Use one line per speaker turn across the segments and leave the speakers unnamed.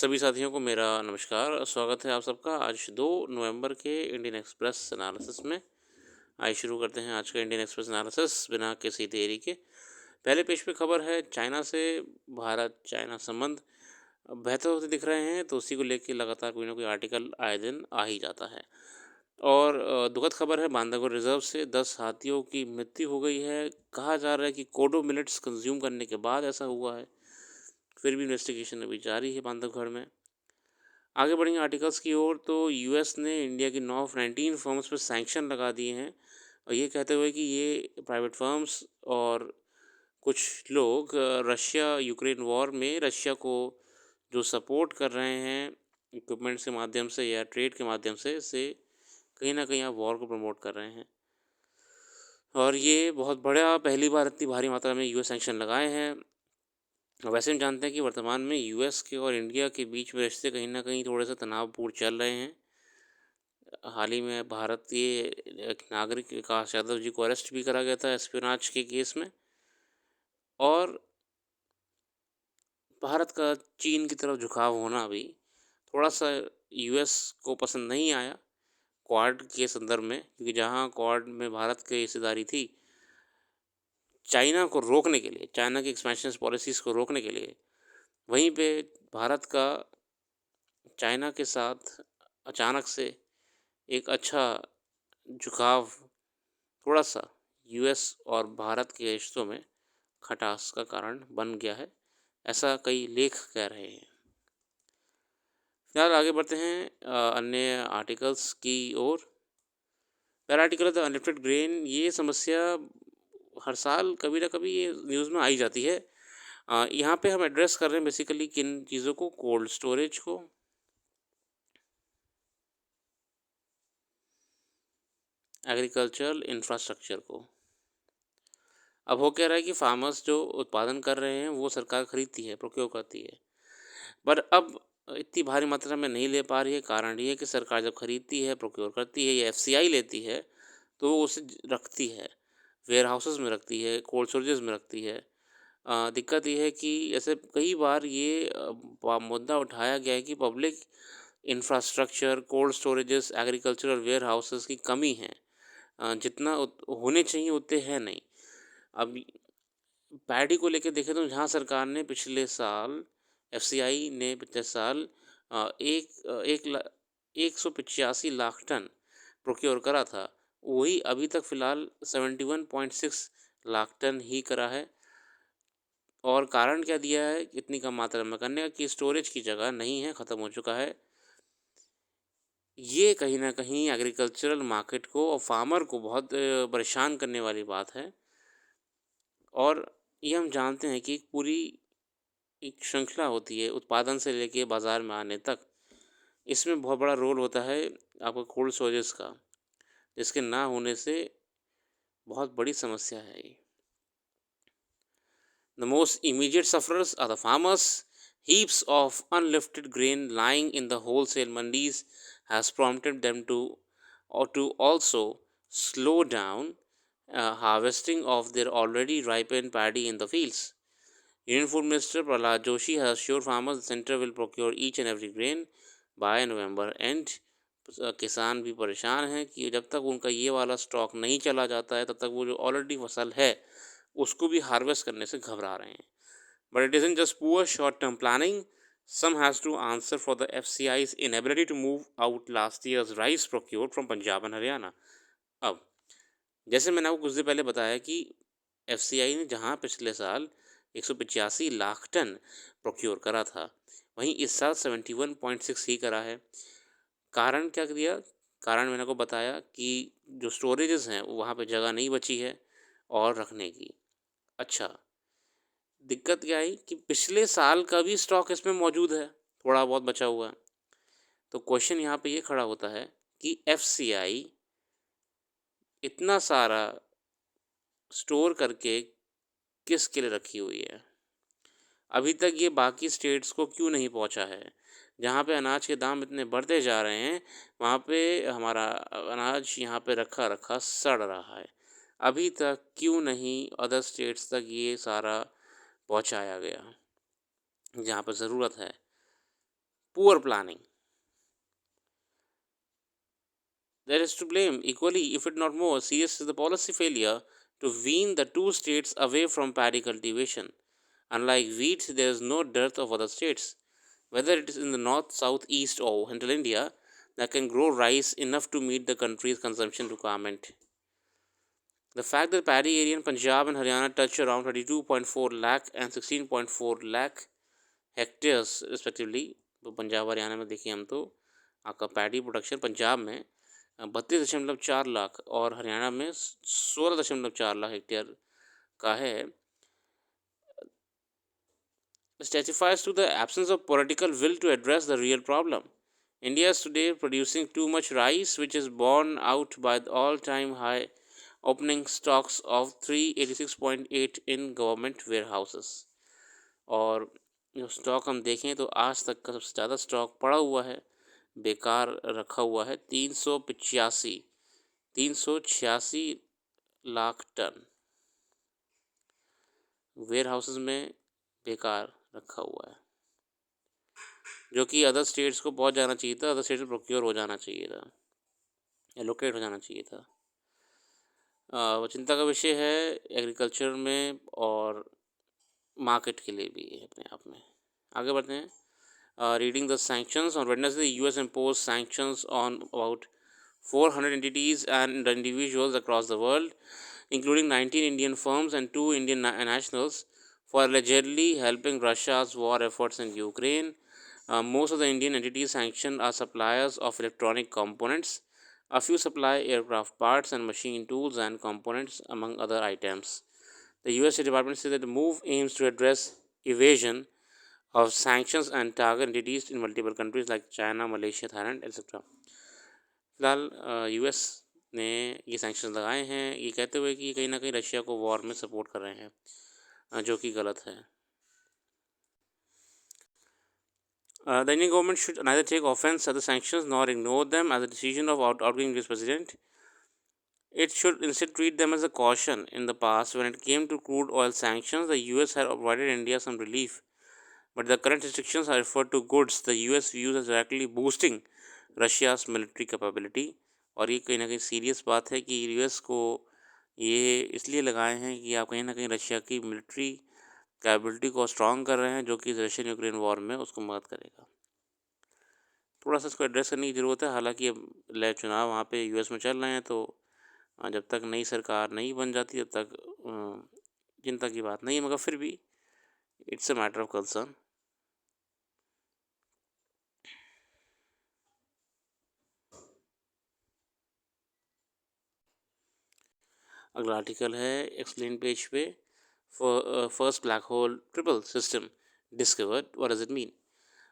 सभी साथियों को मेरा नमस्कार। स्वागत है आप सबका आज 2 नवंबर के इंडियन एक्सप्रेस एनालिसिस में। आइए शुरू करते हैं आज का इंडियन एक्सप्रेस एनालिसिस बिना किसी देरी के। पहले पेज पे खबर है चाइना से भारत चाइना संबंध बेहतर होते दिख रहे हैं, तो उसी को लेके लगातार कोई ना कोई आर्टिकल आए दिन आ ही जाता है। और दुखद खबर है बांधवगढ़ रिजर्व से 10 हाथियों की मृत्यु हो गई है। कहा जा रहा है कि कोडो मिलेट्स कंज्यूम करने के बाद ऐसा हुआ है। फिर भी इन्वेस्टिगेशन अभी जारी है बांधवगढ़ में। आगे बढ़ेंगे आर्टिकल्स की ओर, तो यूएस ने इंडिया की 19 फर्म्स पर सैंक्शन लगा दिए हैं और ये कहते हुए कि ये प्राइवेट फर्म्स और कुछ लोग रशिया यूक्रेन वॉर में रशिया को जो सपोर्ट कर रहे हैं इक्विपमेंट्स के माध्यम से या ट्रेड के माध्यम से कहीं ना कहीं आप वॉर को प्रमोट कर रहे हैं। और ये बहुत बड़ा पहली बार इतनी भारी मात्रा में यूएस सैंक्शन लगाए हैं। वैसे हम जानते हैं कि वर्तमान में यूएस के और इंडिया के बीच में रिश्ते कहीं न कहीं थोड़े-से तनावपूर्ण चल रहे हैं। हाल ही में भारतीय एक नागरिक विकास यादव जी को अरेस्ट भी करा गया था एस्पियोनाज के केस में। और भारत का चीन की तरफ झुकाव होना भी थोड़ा-सा यूएस को पसंद नहीं आया क्वाड के संदर्भ में, क्योंकि जहाँ क्वाड में भारत की हिस्सेदारी थी, चाइना को रोकने के लिए, चाइना की एक्सपेंशन पॉलिसीज़ को रोकने के लिए, वहीं पे भारत का चाइना के साथ अचानक से एक अच्छा झुकाव थोड़ा-सा यूएस और भारत के रिश्तों में खटास का कारण बन गया है, ऐसा कई लेख कह रहे हैं। फिलहाल आगे बढ़ते हैं अन्य आर्टिकल्स की ओर। पहला आर्टिकल है द अनलिफ्टेड ग्रेन। ये समस्या हर साल कभी ना कभी ये न्यूज़ में आ ही जाती है। यहाँ पे हम एड्रेस कर रहे हैं बेसिकली किन चीज़ों को, कोल्ड स्टोरेज को, एग्रीकल्चरल इंफ्रास्ट्रक्चर को। अब हो क्या रहा है कि फार्मर्स जो उत्पादन कर रहे हैं वो सरकार खरीदती है, प्रोक्योर करती है। पर अब इतनी भारी मात्रा में नहीं ले पा रही है। कारण ये है कि सरकार जब खरीदती है, प्रोक्योर करती है या एफसीआई लेती है, तो वो उसे रखती है, वेयर हाउसेस में रखती है, कोल्ड स्टोरेजेस में रखती है। दिक्कत ये है कि ऐसे कई बार ये मुद्दा उठाया गया है कि public infrastructure, cold storages, agricultural warehouses की कमी है। जितना होने चाहिए उतने हैं नहीं। अब पैडी को लेके देखें तो जहाँ सरकार ने पिछले साल एफसीआई ने पिछले साल एक 185 लाख टन प्रोक्योर करा था, वही अभी तक फ़िलहाल 71.6 लाख टन ही करा है। और कारण क्या दिया है इतनी कम मात्रा में करने का? कि स्टोरेज की जगह नहीं है, ख़त्म हो चुका है। ये कहीं न कहीं एग्रीकल्चरल मार्केट को और फार्मर को बहुत परेशान करने वाली बात है। और ये हम जानते हैं कि एक पूरी एक श्रृंखला होती है उत्पादन से लेके बाज़ार में आने तक। इसमें बहुत बड़ा रोल होता है आपका कोल्ड स्टोरेज का, जिसके ना होने से बहुत बड़ी समस्या है ये। The most immediate sufferers are the farmers. Heaps of unlifted grain lying in the wholesale mandis has prompted them to also slow down harvesting of their already ripened paddy in the fields. Union Food Minister Prahlad Joshi has assured farmers the centre will procure each and every grain by November end. किसान भी परेशान हैं कि जब तक उनका ये वाला स्टॉक नहीं चला जाता है तब तक वो जो ऑलरेडी फसल है उसको भी हार्वेस्ट करने से घबरा रहे हैं। But it isn't just poor short term planning, some has to answer for the FCI's inability to move out last year's rice procured from Punjab and Haryana. अब जैसे मैंने आपको कुछ देर पहले बताया कि एफसीआई ने जहां पिछले साल 185 लाख टन प्रोक्योर करा था, वहीं इस साल 71.6 ही करा है। कारण क्या दिया? कारण मैंने को बताया कि जो स्टोरेजेस हैं वहाँ पे जगह नहीं बची है और रखने की। अच्छा, दिक्कत क्या आई कि पिछले साल का भी स्टॉक इसमें मौजूद है, थोड़ा बहुत बचा हुआ है। तो क्वेश्चन यहाँ पे ये खड़ा होता है कि एफसीआई इतना सारा स्टोर करके किसके लिए रखी हुई है? अभी तक ये बाकी स्टेट्स को क्यों नहीं पहुंचा है? जहाँ पे अनाज के दाम इतने बढ़ते जा रहे हैं, वहाँ पे हमारा अनाज यहाँ पे रखा रखा सड़ रहा है। अभी तक क्यों नहीं अदर स्टेट्स तक ये सारा पहुँचाया गया, जहाँ पर ज़रूरत है? poor planning. There is to blame equally, if it not more serious, is the policy failure to wean the two states away from paddy cultivation. Unlike wheat, there is no dearth of other states, whether it is in the north, south, east, or central India, that can grow rice enough to meet the country's consumption requirement. The fact that paddy area in Punjab and Haryana touch around 22.4 lakh and 16.4 lakh hectares respectively, तो पंजाब हरियाणा में देखिए हम तो आपका paddy production Punjab में 32.4 लाख और हरियाणा में 16.4 lakh hectare का है, testifies to the absence of political will to address the real problem. India is today producing too much rice, which is borne out by the all-time high opening stocks of 386.8 in government warehouses. और जो stock हम देखें तो आज तक का सबसे ज़्यादा स्टॉक पड़ा हुआ है, बेकार रखा हुआ है, 386 लाख टन वेयर हाउसेस में बेकार रखा हुआ है, जो कि अदर स्टेट्स को पहुंच जाना चाहिए था, अदर स्टेट्स में प्रोक्योर हो जाना चाहिए था, एलोकेट हो जाना चाहिए था। वो चिंता का विषय है एग्रीकल्चर में और मार्केट के लिए भी अपने आप में। आगे बढ़ते हैं। Reading the sanctions on Wednesday, the US imposed sanctions on about 400 entities and individuals across the world, including 19 Indian firms and 2 Indian nationals, for allegedly helping Russia's war efforts in Ukraine. Most of the Indian entities sanctioned are suppliers of electronic components. A few supply aircraft parts and machine tools and components, among other items. The US State Department said that the move aims to address evasion of sanctions and target entities in multiple countries like China, Malaysia, Thailand, etc. फिलहाल US ने ये sanctions लगाए हैं ये कहते हुए कि कहीं ना कहीं रशिया को वॉर में सपोर्ट कर रहे हैं, जो कि गलत है। The Indian government should neither take offense at the sanctions nor ignore them as a decision of outgoing US president. It should instead treat them as a caution. In the past, when it came to crude oil sanctions, the US had provided India some relief. But the current restrictions are referred to goods the US views as directly boosting Russia's military capability. और ये कहीं ना कहीं serious बात है कि US को ये इसलिए लगाए हैं कि आप कहीं ना कहीं रशिया की मिलिट्री कैपेबिलिटी को स्ट्रॉन्ग कर रहे हैं, जो कि रशियन यूक्रेन वॉर में उसको मदद करेगा। थोड़ा सा इसको एड्रेस करने की ज़रूरत है। हालांकि अब चुनाव वहाँ पे यूएस में चल रहे हैं, तो जब तक नई सरकार नहीं बन जाती तब तक चिंता की बात नहीं है, मगर फिर भी it's a matter of concern. अगला आर्टिकल है एक्सप्लेन पेज पे, first black hole triple system discovered. What does it mean?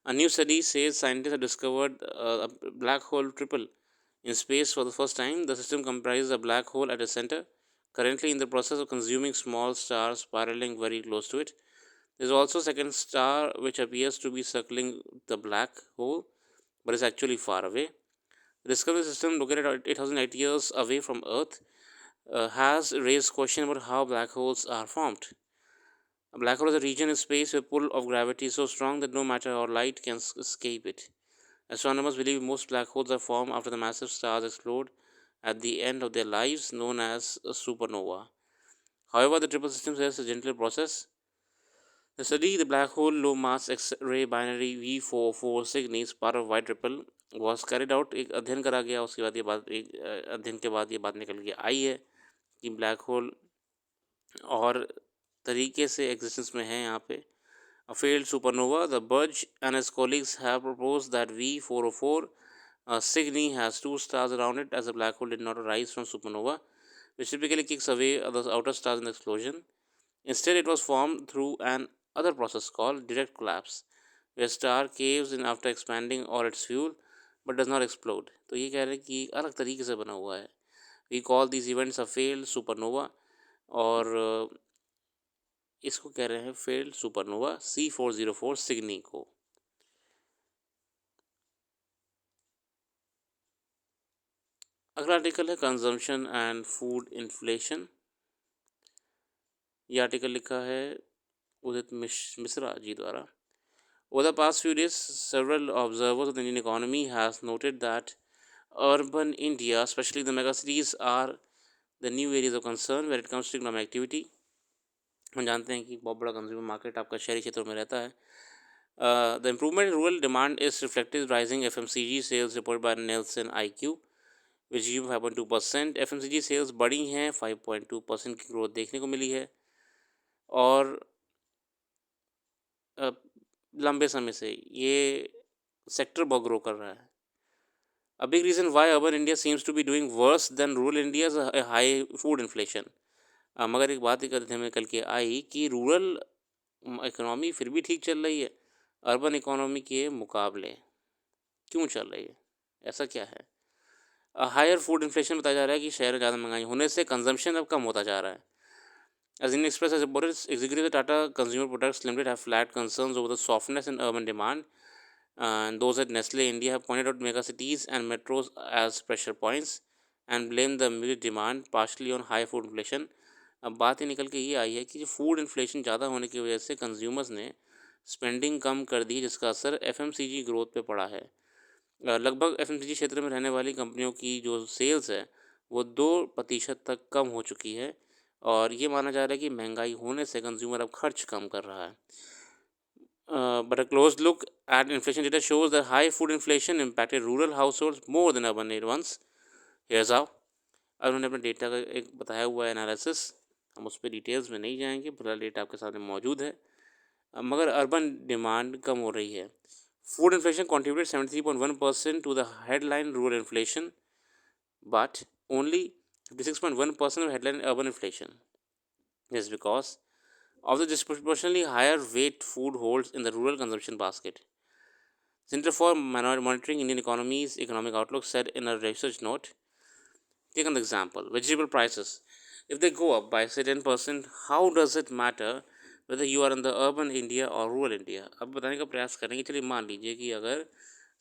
A new study says scientists have discovered a black hole triple in space for the first time. The system comprises a black hole at its center, currently in the process of consuming small stars spiraling very close to it. There is also a second star which appears to be circling the black hole but is actually far away. The discovery system, located at 8,000 light years away from Earth, has raised question about how black holes are formed. A black hole is a region in space where pull of gravity is so strong that no matter how light can escape it. Astronomers believe most black holes are formed after the massive stars explode at the end of their lives, known as a supernova. However, the triple system is a gentle process. The study, the black hole low mass X-ray binary V404 Cygni, part of white triple, was carried out. एक अध्ययन करा गया, उसके बाद ये बात एक अध्ययन के बाद ये बात निकल के आई है कि ब्लैक होल और तरीके से एग्जिस्टेंस में है यहाँ पे। A failed supernova, the Budge and his colleagues have proposed that V404 Cygni has two stars around it, as the black hole did not arise from supernova, which typically kicks away the outer stars in the explosion. Instead, it was formed through an other process called direct collapse, where star caves in after expanding all its fuel but does not explode. तो ये कह रहे हैं कि अलग तरीके से बना हुआ है। We call these events a failed supernova, और इसको कह रहे हैं फेल्ड सुपरनोवा C404 सिग्नी को। अगला आर्टिकल है कंजम्पशन एंड फूड इन्फ्लेशन। ये आर्टिकल लिखा है उदित मिश्रा जी द्वारा। Over the past few days, several observers of the Indian economy has noted that urban India, especially the megacities, are the new areas of concern when it comes to economic activity. हम जानते हैं कि बहुत बड़ा consumer market आपका शहरी क्षेत्रों में रहता है. The improvement in rural demand is reflected in rising FMCG sales reported by Nielsen IQ, which grew 5.2%. FMCG sales बढ़ी हैं, 5.2% की ग्रोथ देखने को मिली है. और लंबे समय से ये सेक्टर बहुत ग्रो कर रहा है. A big reason why urban India seems to be doing worse than rural India is a high food inflation. मगर एक बात ध्यान में कल के आई कि रूरल इकोनॉमी फिर भी ठीक चल रही है अर्बन इकोनॉमी के मुकाबले. क्यों चल रही है, ऐसा क्या है? हायर फूड इन्फ्लेशन बताया जा रहा है कि शहर में ज़्यादा महंगाई होने से कंजम्पशन अब कम होता जा रहा है. As Indian Express has reported, executives at Tata Consumer Products Limited have flagged concerns over the softness in urban demand, and those at Nestle India have pointed out megacities and metros as pressure points and blamed the muted demand partially on high food inflation. अब बात ही निकल के ये आई है कि जो food inflation ज़्यादा होने की वजह से कंज्यूमर्स ने स्पेंडिंग कम कर दी, जिसका असर एफएमसीजी ग्रोथ पे पड़ा है. लगभग एफएमसीजी क्षेत्र में रहने वाली कंपनियों की जो सेल्स है वो 2% तक कम हो चुकी है, और ये माना जा रहा है कि महंगाई होने से कंज्यूमर अब खर्च कम कर रहा है. But a close look at inflation data shows that high food inflation impacted rural households more than urban ones. Here's how. अब उन्होंने अपने डेटा का एक बताया हुआ है एनालिसिस, हम उस पर डिटेल्स में नहीं जाएंगे, पूरा डेटा आपके सामने मौजूद है. मगर अर्बन डिमांड कम हो रही है. Food inflation contributed 73.1% to the headline rural inflation, but only 56.1% of headline urban inflation. This is because of the disproportionately higher weight food holds in the rural consumption basket. Center for Monitoring Indian Economy's Economic Outlook said in a research note, take an example, vegetable prices. If they go up by say 10%, how does it matter whether you are in the urban India or rural India? अब बताने का प्रयास करेंगे. चलिए मान लीजिए कि अगर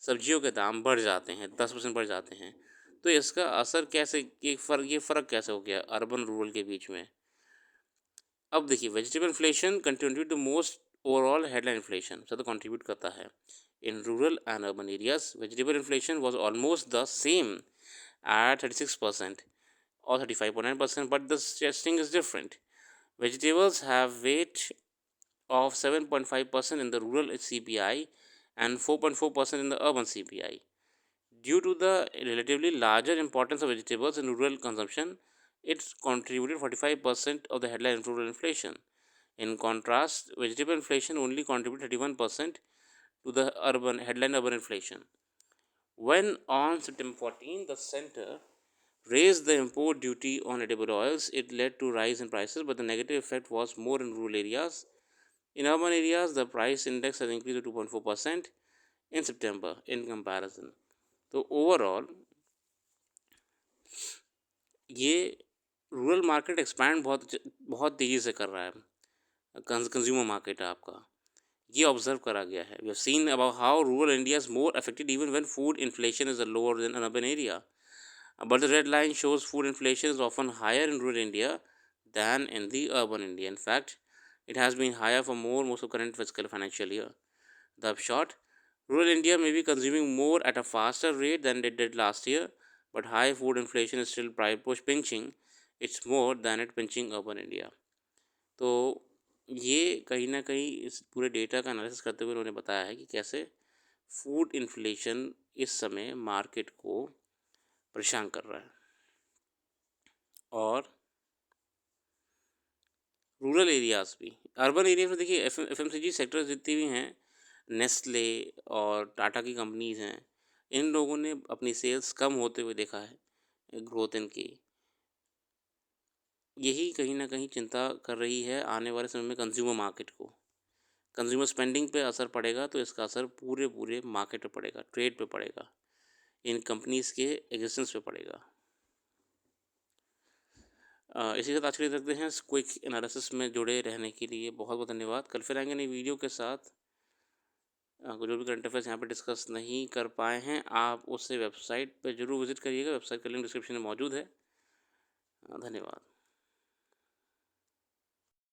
सब्जियों के दाम बढ़ जाते हैं, 10% बढ़ जाते हैं, तो इसका असर कैसे, ये फ़र्क कैसे हो गया अर्बन रूरल के बीच में. अब देखिए, vegetable inflation contribute the most overall headline inflation, ज़्यादा कंट्रीब्यूट करता है. In rural and urban areas vegetable inflation was almost the same at 36% or 35.9%, but the testing is different. Vegetables have weight of 7.5% in the rural CPI and 4.4% in the urban CPI. Due to the relatively larger importance of vegetables in rural consumption, it contributed 45% of the headline rural inflation. In contrast, vegetable inflation only contributed 31% to the headline urban inflation. When on September 14, the center raised the import duty on edible oils, it led to rise in prices, but the negative effect was more in rural areas. In urban areas, the price index has increased to 2.4% in September in comparison. तो overall ये rural market expand बहुत तेज़ी से कर रहा है. Consumer market है आपका, ये ऑब्जर्व करा गया है. We have seen about how rural India is more affected even when food inflation is lower than urban area. But the red line shows food inflation is often higher in rural India than in the urban India. In fact, it has been higher for most of the current fiscal financial year. The upshot, rural India may be consuming more at a faster rate than it did last year, but high food inflation is still pinching. It's more than it pinching urban India. तो ये कहीं ना कहीं इस पूरे data का analysis करते हुए उन्होंने बताया है कि कैसे फूड इन्फ्लेशन इस समय मार्केट को परेशान कर रहा है. और रूरल एरियाज़ भी, अर्बन एरियाज़ में देखिए एफएमसीजी सेक्टर जितनी भी हैं, नेस्ले और टाटा की कंपनीज़ हैं, इन लोगों ने अपनी सेल्स कम होते हुए देखा है, ग्रोथ इनकी. यही कहीं ना कहीं चिंता कर रही है आने वाले समय में कंज्यूमर मार्केट को. कंज्यूमर स्पेंडिंग पे असर पड़ेगा तो इसका असर पूरे मार्केट पे पड़ेगा, ट्रेड पे पड़ेगा, इन कंपनीज़ के एग्जिस्टेंस पे पड़ेगा. इसी के साथ आज के लिए रखते हैं. क्विक एनालिसिस में जुड़े रहने के लिए बहुत बहुत धन्यवाद. कल फिर आएंगे नई वीडियो के साथ. जो भी करंट अफेयर्स यहाँ पे डिस्कस नहीं कर पाए हैं, आप उसे वेबसाइट पे ज़रूर विजिट करिएगा. वेबसाइट का लिंक डिस्क्रिप्शन में मौजूद है. धन्यवाद.